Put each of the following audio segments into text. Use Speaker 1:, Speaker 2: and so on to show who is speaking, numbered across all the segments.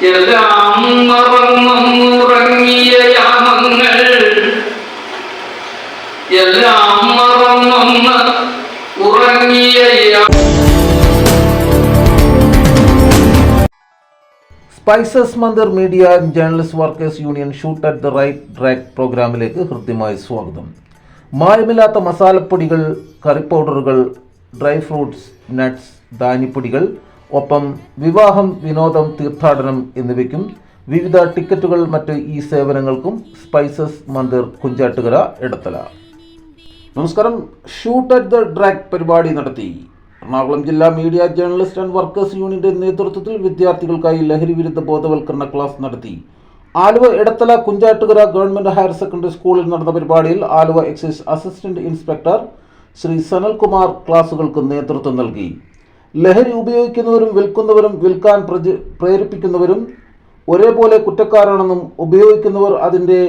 Speaker 1: എല്ലാം മറന്നുറങ്ങിയ യാമങ്ങൾ, എല്ലാം മറന്നൊന്ന് ഉറങ്ങിയ.
Speaker 2: Spices Mandir media and journalist workers union shoot at the right track പ്രോഗ്രാമിലേക്ക് ഹൃദ്യമായ സ്വാഗതം. മായമില്ലാത്ത മസാലപ്പൊടികൾ, കറി പൗഡറുകൾ, ഡ്രൈ ഫ്രൂട്ട്സ്, നട്ട്സ്, ധാന്യപ്പൊടികൾ, ഒപ്പം വിവാഹം, വിനോദം, തീർത്ഥാടനം എന്നിവയ്ക്കും വിവിധ ടിക്കറ്റുകൾ, മറ്റ് ഈ സേവനങ്ങൾക്കും സ്പൈസസ് മന്ദിർ, കുഞ്ചാട്ടുകര, എടത്തല. നമസ്കാരം. ഷൂട്ട് അറ്റ് ദ ട്രാക്ക് പരിപാടി നടത്തി. എറണാകുളം ജില്ലാ മീഡിയ ജേർണലിസ്റ്റ് ആൻഡ് വർക്കേഴ്സ് യൂണിയന്റെ നേതൃത്വത്തിൽ വിദ്യാർത്ഥികൾക്കായി ലഹരി വിരുദ്ധ ബോധവൽക്കരണ ക്ലാസ് നടത്തി. Aluva Edathala Kunjattukara government higher secondary സ്കൂളിൽ നടന്ന പരിപാടിയിൽ Aluva excise assistant inspector Shri Sanalkumar ക്ലാസുകൾക്ക് നേതൃത്വം നൽകി. ലഹരി ഉപയോഗിക്കുന്നവരും വിൽക്കുന്നവരും വിൽക്കാൻ പ്രേരിപ്പിക്കുന്നവരും ഒരേപോലെ കുറ്റക്കാരാണെന്നും ഉപയോഗിക്കുന്നവർ അതിൻ്റെ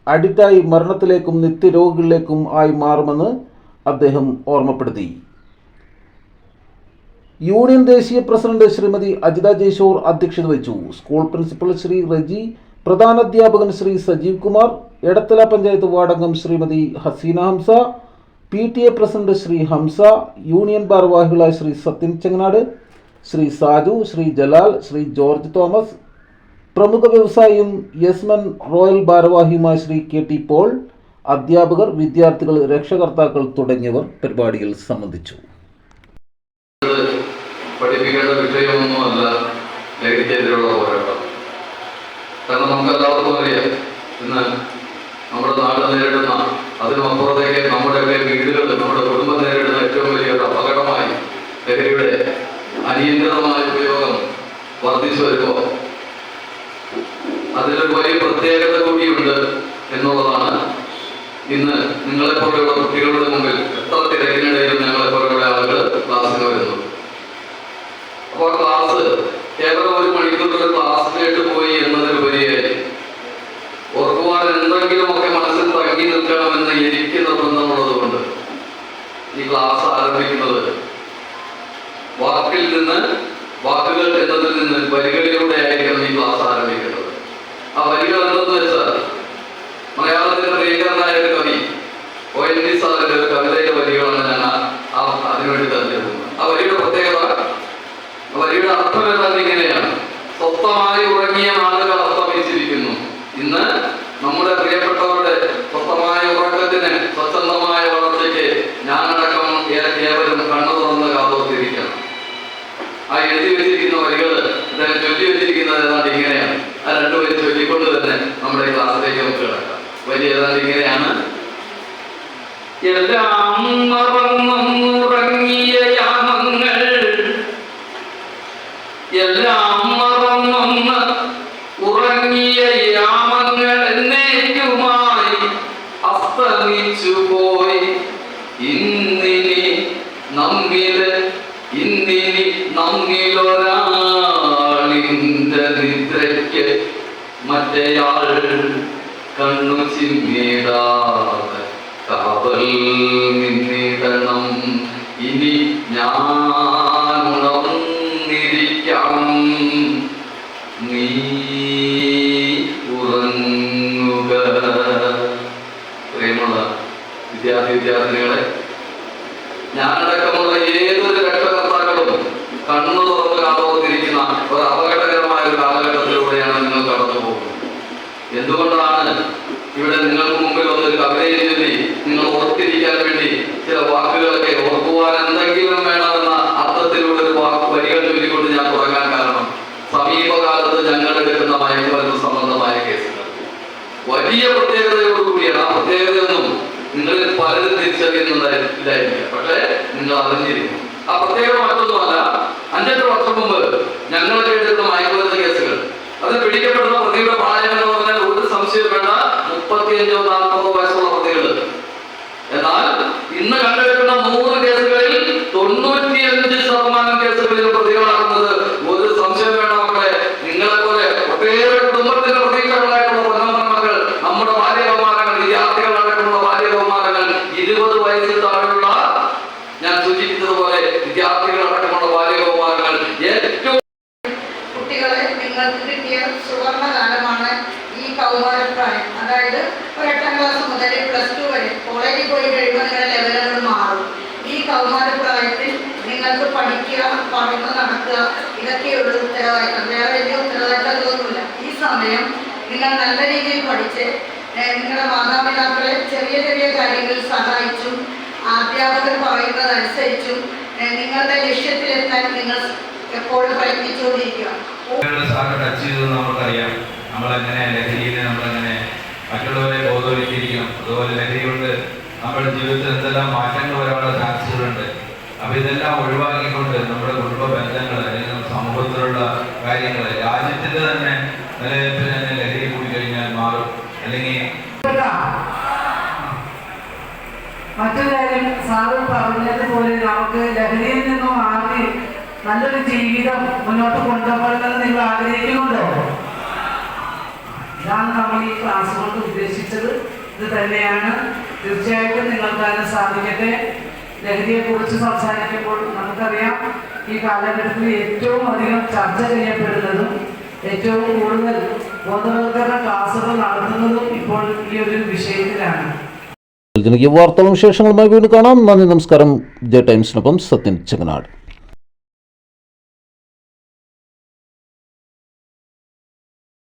Speaker 2: അഡിക്റ്റായി മരണത്തിലേക്കും നിത്യരോഗികളിലേക്കും ആയി മാറുമെന്ന് അദ്ദേഹം ഓർമ്മപ്പെടുത്തി. യൂണിയൻ ദേശീയ പ്രസിഡന്റ് ശ്രീമതി അജിത ജയ്ഷോർ അധ്യക്ഷത വഹിച്ചു. സ്കൂൾ പ്രിൻസിപ്പൽ ശ്രീ റജി, പ്രധാനാധ്യാപകൻ ശ്രീ സജീവ് കുമാർ, എടത്തല പഞ്ചായത്ത് വാർഡംഗം Shrimati Haseena Hamsa, PTA president Shri Hamsa, union ഭാരവാഹികളായ ശ്രീ സത്യൻ ചെങ്ങനാട്, ശ്രീ സാജു, ശ്രീ ജലാൽ, ശ്രീ ജോർജ് തോമസ്, പ്രമുഖ വ്യവസായിയും യെസ്മൻ റോയൽ ഭാരവാഹിയുമായ ശ്രീ KT പോൾ, അധ്യാപകർ, വിദ്യാർത്ഥികൾ, രക്ഷകർത്താക്കൾ തുടങ്ങിയവർ പരിപാടിയിൽ സംബന്ധിച്ചു.
Speaker 1: പഠിപ്പിക്കേണ്ട വിഷയമൊന്നുമല്ല ലഹരിക്കെതിരെയുള്ള പോരാട്ടം. കാരണം നമുക്കെല്ലാവർക്കും അറിയാം, ഇന്ന് നമ്മുടെ നാട് നേരിടുന്ന, അതിനുമപ്പുറത്തേക്ക് നമ്മുടെയൊക്കെ വീടുകൾ, നമ്മുടെ കുടുംബം നേരിടുന്ന ഏറ്റവും വലിയ അപകടമായി ലഹരിയുടെ അനിയന്ത്രിതമായ ഉപയോഗം വർദ്ധിച്ചു വരുമ്പോൾ അതിലൊരു വലിയ പ്രത്യേകത കൂടിയുണ്ട് എന്നുള്ളതാണ് ഇന്ന് നിങ്ങളെപ്പോലെയുള്ള കുട്ടികളുടെ മുമ്പിൽ എത്ര തിരക്കിനിടയിലും ഞങ്ങളെപ്പോലെയുള്ള ആളുകൾ ക്ലാസ്സിന് വരുന്നു. അപ്പോൾ ക്ലാസ് കേവലം ഒരു മണിക്കൂറിൽ ക്ലാസ്സിലേക്ക് പോയി എന്നതിലുപരിയായി ഓർക്കുവാൻ എന്തെങ്കിലുമൊക്കെ മനസ്സിൽ തങ്ങി നിൽക്കണമെന്ന് എനിക്ക് നിർബന്ധമുള്ളത് കൊണ്ട് ഈ ക്ലാസ് ആരംഭിക്കുന്നത് വാക്കുകൾ എന്നതിൽ നിന്ന് വരികളിലൂടെ ആയിരിക്കണം ഈ ക്ലാസ് ആരംഭിക്കുന്നത്. ആ വരികൾ എന്തെന്ന് വെച്ചാൽ മലയാളത്തിന്റെ പ്രിയങ്കരനായ ഒരു കവി ONV സാറിന്റെ ഒരു കവിതയുടെ വരികളാണ് ഞാൻ അതിനുവേണ്ടി തെരഞ്ഞെടുക്കുന്നത്. ആ വരിയുടെ പ്രത്യേകത, വരിയുടെ അർത്ഥം എന്നാൽ ഇങ്ങനെയാണ്: സ്വസ്ഥമായി ഉറങ്ങിയ നാളുകൾ അസ്തമിച്ചിരിക്കുന്നു. ഇന്ന് നമ്മുടെ പ്രിയപ്പെട്ടവരുടെ സ്വസ്ഥമായ ഉറക്കത്തിന്, സ്വച്ഛന്തമായ വളർച്ചയ്ക്ക് ഞാനടക്കം ഏവരും കണ്ണു തുറന്ന് കാതോർത്തിരിക്കണം. ആ എഴുതി വെച്ചിരിക്കുന്ന വരികൾ അദ്ദേഹം ചൊല്ലി വെച്ചിരിക്കുന്നത് ഏതാണ്ട് ഇങ്ങനെയാണ്. ആ രണ്ടുപേരും ചൊല്ലിക്കൊണ്ട് തന്നെ നമ്മുടെ ക്ലാസ്സിലേക്ക് നമുക്ക് കിടക്കാം. വരി ഏതാണ്ട് ഇങ്ങനെയാണ്: എല്ലാം മറന്നുറങ്ങിയ യാമങ്ങൾ, എല്ലാം മറന്നൊന്ന് ഉറങ്ങിയ യാമങ്ങൾ എന്നേക്കുമായി അസ്തമിച്ചു പോയി. ഇന്നിനി നമ്മിലൊരാളിന്റെ നിദ്രയ്ക്ക് മറ്റേയാൾ കണ്ണു ചിമ്മിടാതെ കാവൽ നിന്നിടണം. ഇനി ഞാൻ ഉണർന്നിരിക്കാം, നീ ഉറങ്ങുക. പ്രിയമുള്ള വിദ്യാർത്ഥിനികളെ, ഞാനടക്കമുള്ള ഏതൊരു രക്ഷകർത്താക്കളും കണ്ണു തുറന്ന് കാതോർത്തിരിക്കുന്ന ഒരു അപകടകരമായ ഒരു കാലഘട്ടത്തിലൂടെയാണ് നിങ്ങൾ കടന്നു പോകുന്നത്. എന്തുകൊണ്ടാണ് ഇവിടെ നിങ്ങൾക്ക് മുമ്പിൽ വന്നൊരു കവിതയെ ചൊല്ലി നിങ്ങൾ ഓർത്തിരിക്കാൻ വേണ്ടി ചില വാക്കുകളൊക്കെ ഓർക്കുവാൻ എന്തെങ്കിലും വേണമെന്ന അർത്ഥത്തിലുള്ള ഒരു വരികൾ ചൊല്ലിക്കൊണ്ട് ഞാൻ തുടങ്ങാൻ കാരണം, സമീപകാലത്ത് ഞങ്ങൾ എടുക്കുന്ന മയക്കുമരുന്ന് സംബന്ധമായ കേസുകൾ വലിയ പ്രത്യേകതയോടുകൂടിയാണ്. ആ പ്രത്യേകതയൊന്നും നിങ്ങളിൽ പലരും തിരിച്ചറിയുന്നതായിരിക്കില്ല, പക്ഷേ നിങ്ങൾ അറിഞ്ഞിരിക്കും. ആ പ്രത്യേകത മറ്റൊന്നുമല്ല, 5-8 വർഷം മുമ്പ് ഞങ്ങളൊക്കെ എടുക്കുന്ന മയക്കുമരുന്ന് കേസുകൾ, അത് പിടിക്കപ്പെടുന്ന പ്രതിയുടെ പ്രായം എന്ന് പറഞ്ഞാൽ ഒരു സംശയം വേണ്ട, 35-40 വയസ്സുള്ള പ്രതികൾ. എന്നാൽ ഇന്ന് കണ്ടെടുക്കുന്ന 100 കേസുകളിൽ 95% കേസുകളിലും പ്രതികളാകുന്നത് ഒരു സംശയം വേണ്ട മക്കളെ, നിങ്ങളെപ്പോലെ ഒട്ടേറെ കുടുംബത്തിന്റെ പ്രതീക്ഷകളായിട്ടുള്ള പൊന്നമ്മ നമ്മുടെ ബാല്യകൗമാരങ്ങൾ, വിദ്യാർത്ഥികളടക്കമുള്ള ബാല്യകൗമാരങ്ങൾ, 20 വയസ്സിൽ താഴെയുള്ള, ഞാൻ സൂചിപ്പിച്ചതുപോലെ വിദ്യാർത്ഥികളടക്കമുള്ള ബാല്യകൗമാരങ്ങൾ ഏറ്റവും
Speaker 3: കുട്ടികളെ നിങ്ങൾക്ക് കിട്ടിയ സുവർണ കാലമാണ് ഈ കൗമാരപ്രായം. അതായത് ഒരു 8ാം ക്ലാസ് മുതൽ +2 വരെ കോളേജിൽ പോയി കഴിയുമ്പോൾ നിങ്ങളുടെ ലെവലുകൾ മാറും. ഈ കൗമാരപ്രായത്തിൽ നിങ്ങൾക്ക് പഠിക്കുക, പഠനം നടക്കുക, ഇതൊക്കെയുള്ള ഉത്തരവാദിത്തം. വേറെ വലിയ ഉത്തരവാദിത്തങ്ങളൊന്നുമില്ല. ഈ സമയം നിങ്ങൾ നല്ല രീതിയിൽ പഠിച്ച് നിങ്ങളുടെ മാതാപിതാക്കളെ ചെറിയ ചെറിയ കാര്യങ്ങളിൽ സഹായിച്ചും അധ്യാപകർ പറയുന്നതനുസരിച്ചും നിങ്ങളുടെ ലക്ഷ്യത്തിലെത്താൻ നിങ്ങൾ എപ്പോഴും പ്രയത്നിച്ചുകൊണ്ടിരിക്കുക.
Speaker 4: ടച്ച് ചെയ്തത് നമുക്കറിയാം. നമ്മളെങ്ങനെ ലഹരിയിൽ നമ്മളെങ്ങനെ മറ്റുള്ളവരെ ബോധവൽക്കരിക്കണം. അതുപോലെ ലഹരി കൊണ്ട് നമ്മുടെ ജീവിതത്തിൽ എന്തെല്ലാം മാറ്റങ്ങൾ വരാനുള്ള ചാൻസുകളുണ്ട്. അപ്പോൾ ഇതെല്ലാം ഒഴിവാക്കിക്കൊണ്ട് നമ്മുടെ കുടുംബ ബന്ധങ്ങൾ അല്ലെങ്കിൽ നമ്മുടെ സമൂഹത്തിലുള്ള കാര്യങ്ങൾ രാജ്യത്തിൻ്റെ തന്നെ നിലനിൽപ്പിൽ തന്നെ ലഹരി കൂടി കഴിഞ്ഞാൽ മാറും. അല്ലെങ്കിൽ
Speaker 5: മറ്റൊരു കാര്യം സാറ് പറഞ്ഞതുപോലെ നമുക്ക് ലഹരിയിൽ നിന്നും മാറി നല്ലൊരു ജീവിതം മുന്നോട്ട് കൊണ്ടുപോകണമെന്ന് നിങ്ങൾ ആഗ്രഹിക്കുന്നുണ്ടോ? ഇതാണ് നമ്മൾ ഈ ക്ലാസ് കൊണ്ട് ഉദ്ദേശിച്ചത്. ഇത് തന്നെയാണ്. തീർച്ചയായിട്ടും നിങ്ങൾക്ക് അതിന് സാധിക്കട്ടെ. ലഹരിയെക്കുറിച്ച് സംസാരിക്കുമ്പോൾ നമുക്കറിയാം ഈ കാലഘട്ടത്തിൽ ഏറ്റവും അധികം ചർച്ച ചെയ്യപ്പെടുന്നതും ഏറ്റവും കൂടുതൽ ബോധവൽക്കരണ ക്ലാസുകൾ നടത്തുന്നതും ഇപ്പോൾ ഈ ഒരു വിഷയത്തിലാണ്.
Speaker 2: ജനകീയ വാർത്തകളും വിശേഷങ്ങളുമായി വീണ്ടും കാണാം. നന്ദി, നമസ്കാരം. ജെ ടൈംസിനൊപ്പം സത്യൻ ചെങ്ങനാട്.